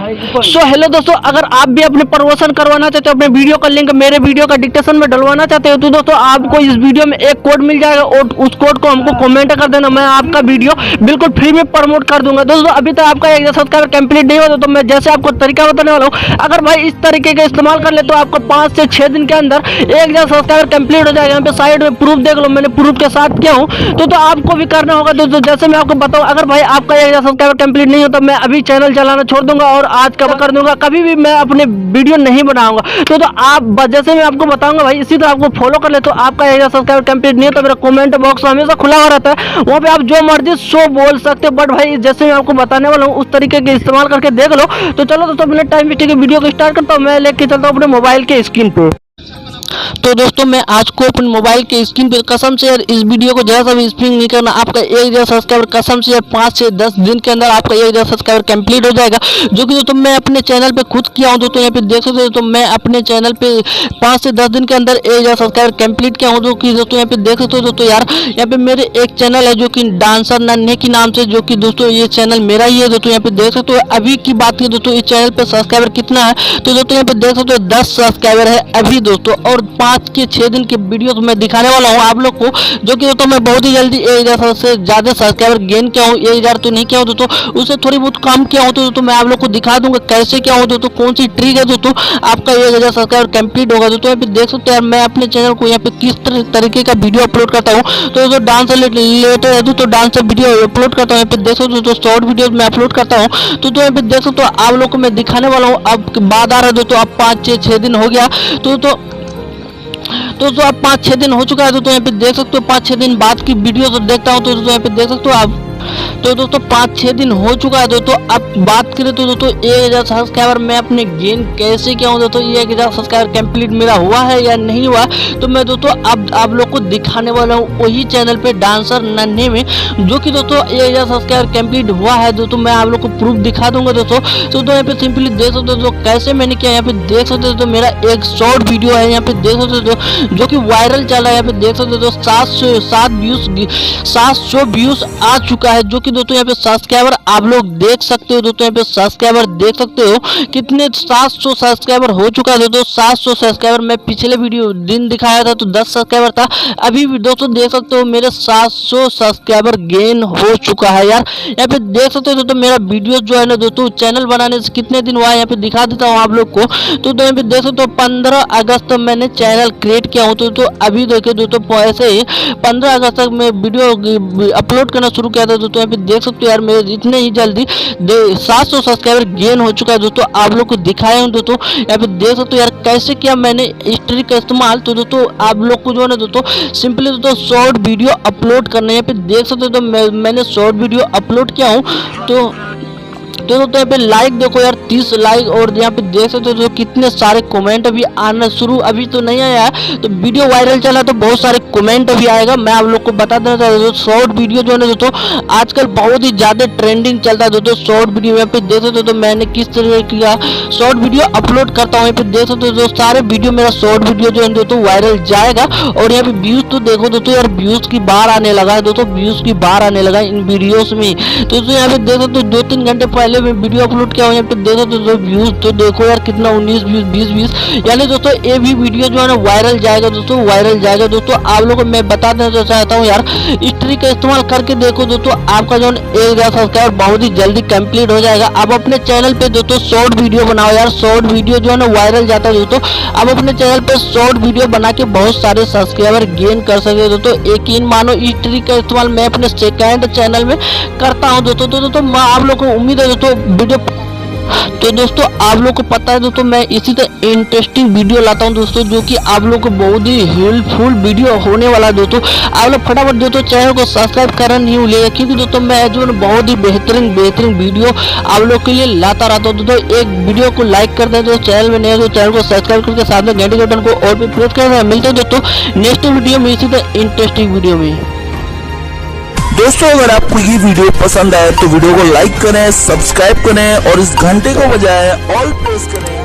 So hello दोस्तों, अगर आप भी अपने प्रमोशन करवाना चाहते हो, अपने वीडियो का लिंक मेरे वीडियो का डिस्क्रिप्शन में डलवाना चाहते हो, तो दोस्तों आपको इस वीडियो में एक कोड मिल जाएगा और उस कोड को हमको कमेंट कर देना। मैं आपका वीडियो बिल्कुल फ्री में प्रमोट कर दूंगा। दोस्तों अभी तक आपका 1000 सब्सक्राइबर कंप्लीट नहीं हुआ तो मैं जैसे आपको तरीका बताने वाला हूँ, अगर भाई इस तरीके का इस्तेमाल कर ले तो आपको 5 से 6 दिन के अंदर 1000 सब्सक्राइबर कंप्लीट हो जाएगा। यहाँ पे साइड में प्रूफ देख लो, मैंने प्रूफ के साथ किया हूँ। तो आपको भी करना होगा दोस्तों। जैसे मैं आपको बताऊँ, अगर भाई आपका 1000 सब्सक्राइबर कंप्लीट नहीं हो तो मैं अभी चैनल चलाना छोड़ दूंगा और आज का कर दूंगा, कभी भी मैं अपने वीडियो नहीं बनाऊंगा। तो आप जैसे मैं आपको बताऊंगा भाई, इसी तरह आपको फॉलो कर ले तो आपका 1000 सब्सक्राइबर कंप्लीट नहीं हो तो मेरा कमेंट बॉक्स हमेशा खुला हुआ रहता है, वहाँ पे आप जो मर्जी सो बोल सकते हो। बट भाई जैसे मैं आपको बताने वाला हूँ उस तरीके के इस्तेमाल करके देख लो। तो चलो दोस्तों अपने टाइम वेस्ट के वीडियो को स्टार्ट करता हूँ। मैं लेके चलता हूँ अपने मोबाइल के स्क्रीन पे। तो दोस्तों मैं आज को अपने मोबाइल के स्क्रीन पे कसम से यार इस वीडियो को जरा सा भी स्पिन नहीं करना, आपका 1000 सब्सक्राइबर कसम से यार 5 से 10 दिन के अंदर आपका 1000 सब्सक्राइबर कंप्लीट हो जाएगा, जो कि दोस्तों मैं अपने चैनल पे खुद किया हूं। दोस्तों यहाँ पे देख सकते हो, तो मैं अपने चैनल पे 5 से 10 दिन के अंदर 1000 सब्सक्राइबर कंप्लीट किया हूँ, जो कि दोस्तों यहाँ पे देख सकते हो। दोस्तों यार यहाँ पे मेरे एक चैनल है जो कि डांसर नन्हे के नाम से, जो कि दोस्तों ये चैनल मेरा ही है। दोस्तों यहाँ पे देख सकते हो, अभी की बात की दोस्तों इस चैनल पे सब्सक्राइबर कितना है, तो दोस्तों यहाँ पे देख सकते हो 10 सब्सक्राइबर है अभी दोस्तों, और 5 के 6 दिन के वीडियो तो मैं दिखाने वाला हूँ आप लोग को, जो कि दोस्तों मैं बहुत ही जल्दी 1000 से ज्यादा सब्सक्राइबर गेन किया हूँ। 1000 तो नहीं किया हूँ दोस्तों, उससे थोड़ी बहुत कम किया हूँ। तो दोस्तों मैं आप लोग को दिखा दूंगा कैसे क्या हूँ दोस्तों, कौन सी ट्रिक है दोस्तों आपका 1000 सब्सक्राइबर कंप्लीट होगा। दोस्तों यहाँ पे देख सकते हैं मैं अपने चैनल को यहाँ पे किस तरीके का वीडियो अपलोड करता हूँ। तो दोस्तों डांस रिलेटेड है दोस्तों, डांस वीडियो अपलोड करता हूँ। यहाँ पे देख सकते हो दोस्तों शॉर्ट वीडियो मैं अपलोड करता हूँ। तो यहाँ पे देख सकते हो आप लोग को मैं दिखाने वाला हूँ। अब बाद आ रहा है दोस्तों, अब 5-6 दिन हो गया। तो अब 5-6 दिन हो चुका है। तो यहाँ पे देख सकते हो 5-6 दिन बाद की वीडियो तो देखता हूँ। तो यहाँ पे देख सकते हो आप, तो दोस्तों 5-6 दिन हो चुका है दोस्तों। अब बात करें तो दोस्तों 1000 सब्सक्राइबर मैं अपने गेन कैसे किया हूँ दोस्तों, ये 1000 सब्सक्राइबर कंप्लीट मेरा हुआ है या नहीं हुआ, तो मैं दोस्तों अब आप लोग को दिखाने वाला हूँ वही चैनल पे डांसर नन्हे में, जो कि दोस्तों 1000 सब्सक्राइबर कंप्लीट हुआ है दोस्तों। मैं आप लोग को प्रूफ दिखा दूंगा दोस्तों। तो यहाँ पे सिंपली देख सकते हो दोस्तों कैसे मैंने किया। यहाँ पे देख सकते हो दोस्तों मेरा एक शॉर्ट वीडियो है, यहाँ पे देख सकते हो दोस्तों जो कि वायरल चला है। यहाँ पे देख सकते हो दोस्तों 700 व्यूज आ चुका है, जो कि दोस्तों यहाँ पे सब्सक्राइबर आप लोग देख सकते हो। दोस्तों यहाँ पे सब्सक्राइबर देख सकते हो कितने 700 सब्सक्राइबर हो चुका है दोस्तों। 700 सब्सक्राइबर मैं पिछले वीडियो दिन दिखाया था तो 10 सब्सक्राइबर था, अभी भी दोस्तों देख सकते हो मेरे 700 सब्सक्राइबर गेन हो चुका है यार। यहाँ पे देख सकते हो दोस्तों मेरा वीडियो जो है ना दोस्तों, चैनल बनाने से कितने दिन हुआ है यहाँ पे दिखा देता हूँ आप लोग को। तो यहाँ पे देख सकते हो 15 अगस्त मैंने चैनल क्रिएट किया हूँ। तो अभी देखिए दोस्तों ऐसे ही 15 अगस्त तक मैं वीडियो अपलोड करना शुरू किया था। तो यहाँ पे देख सकते हो यार मेरे इतने ही जल्दी 700 सब्सक्राइबर गेन हो चुका है दोस्तों, आप लोग को दिखाया हूँ दोस्तों। यहाँ पे देख सकते हो यार कैसे किया मैंने इस ट्रिक का इस्तेमाल। तो दोस्तों आप लोग को जो है ना दोस्तों सिंपली दोस्तों शॉर्ट वीडियो अपलोड करना है। यहाँ पे देख सकते हो तो मैंने शॉर्ट वीडियो अपलोड किया हूँ। तो दोस्तों यहाँ पे लाइक देखो यार 30 लाइक, और यहाँ पे देख सकते हो तो कितने सारे कमेंट अभी आना शुरू, अभी तो नहीं आया है तो वीडियो वायरल चला तो बहुत सारे कमेंट अभी आएगा। मैं आप लोग को बता देना चाहता हूँ शॉर्ट वीडियो जो है ना दोस्तों आजकल बहुत ही ज्यादा ट्रेंडिंग चलता है दोस्तों शॉर्ट वीडियो। यहाँ पे देख सकते हो तो मैंने किस तरीके का शॉर्ट वीडियो अपलोड करता हूँ। यहाँ पे देख सकते हो दोस्तों सारे वीडियो मेरा शॉर्ट वीडियो जो है दोस्तों वायरल जाएगा। और यहाँ पे व्यूज तो देखो दोस्तों यार व्यूज की बार आने लगा है दोस्तों, व्यूज की बार आने लगा इन वीडियोस में। तो दोस्तों यहाँ पे देख सकते हो 2-3 घंटे पहले मैं वीडियो अपलोड किया हूँ। यहाँ पे देखो तो व्यूज तो देखो यार कितना 19 व्यूज 20 व्यूज, यानी दोस्तों ये भी वीडियो जो है ना वायरल जाएगा दोस्तों, वायरल जाएगा दोस्तों। आप लोगों को मैं बता देना चाहता हूँ यार इस ट्रिक का इस्तेमाल करके देखो दोस्तों, आपका जो 1000 सब्सक्राइबर बहुत ही जल्दी कंप्लीट हो जाएगा। अब अपने चैनल पे दोस्तों शॉर्ट वीडियो बनाओ यार, शॉर्ट वीडियो जो है ना वायरल जाता है दोस्तों। अब अपने चैनल पे शॉर्ट वीडियो बना के बहुत सारे सब्सक्राइबर गेन कर सकते हो दोस्तों। यकीन मानो इस ट्रिक का इस्तेमाल मैं अपने सेकंड चैनल में करता हूँ दोस्तों। तो दोस्तों मैं आप लोग को उम्मीद है दोस्तों वीडियो, तो दोस्तों आप लोग को पता है दोस्तों मैं इसी तरह इंटरेस्टिंग वीडियो लाता हूं दोस्तों, जो कि आप लोग को बहुत ही हेल्पफुल वीडियो होने वाला है दोस्तों। आप लोग फटाफट दोस्तों चैनल को सब्सक्राइब करना नहीं भूलिएगा, क्योंकि दोस्तों मैं जो बहुत ही बेहतरीन वीडियो आप लोग के लिए लाता रहता हूँ। दोस्तों एक वीडियो को लाइक कर दें दोस्तों, चैनल में नए तो चैनल को सब्सक्राइब करके साथ में घंटे के बटन को और भी प्रेस कर। मिलते हैं दोस्तों नेक्स्ट वीडियो में इसी तरह इंटरेस्टिंग वीडियो में। दोस्तों अगर आपको ये वीडियो पसंद आए तो वीडियो को लाइक करें, सब्सक्राइब करें और इस घंटे को बजाय ऑल प्रेस करें।